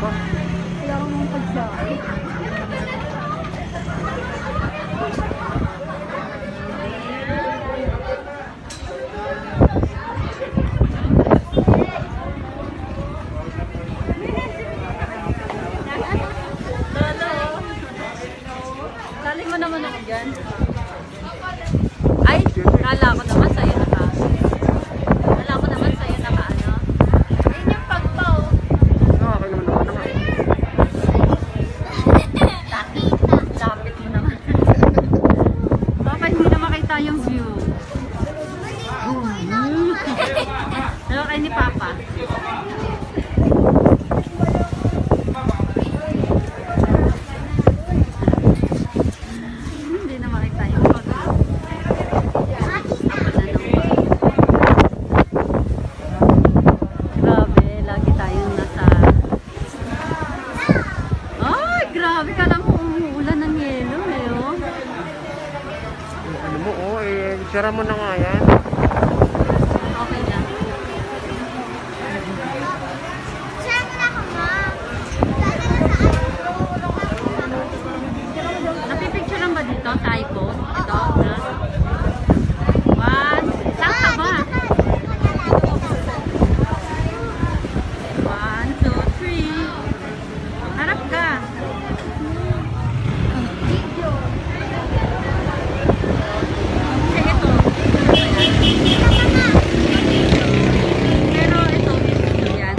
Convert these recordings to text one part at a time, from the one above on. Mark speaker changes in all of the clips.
Speaker 1: pa.
Speaker 2: Kaya ako nung pagsabi.
Speaker 3: Sali mo naman ako dyan. Ay, kala ko naman sa'yo naka. Kala ko naman sa'yo naka ano. Ayun yung pagpaw.
Speaker 1: Okay naman ako naman.
Speaker 3: Lapit mo naman. Bakit hindi na makita yung view? Ano kayo ni Papa? Hindi na makita yung photo. Grabe, lagi tayong nasa... Ay, grabe ka lang umuulan ng yelo eh, oh.
Speaker 1: Ano mo, oh, eh, sira mo na nga yan.
Speaker 3: Okay na. Napipicture lang ba dito sa iPhone? Ito, na? One. Saan ka ba? 1, 2, 3. Harap ka. Kasi ito. Pero ito, ito yan.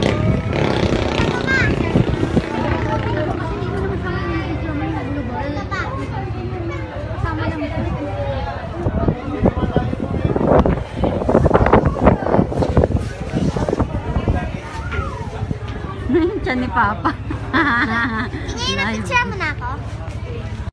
Speaker 3: Tiyan ni Papa.
Speaker 2: Ngayon, picture mo na ako.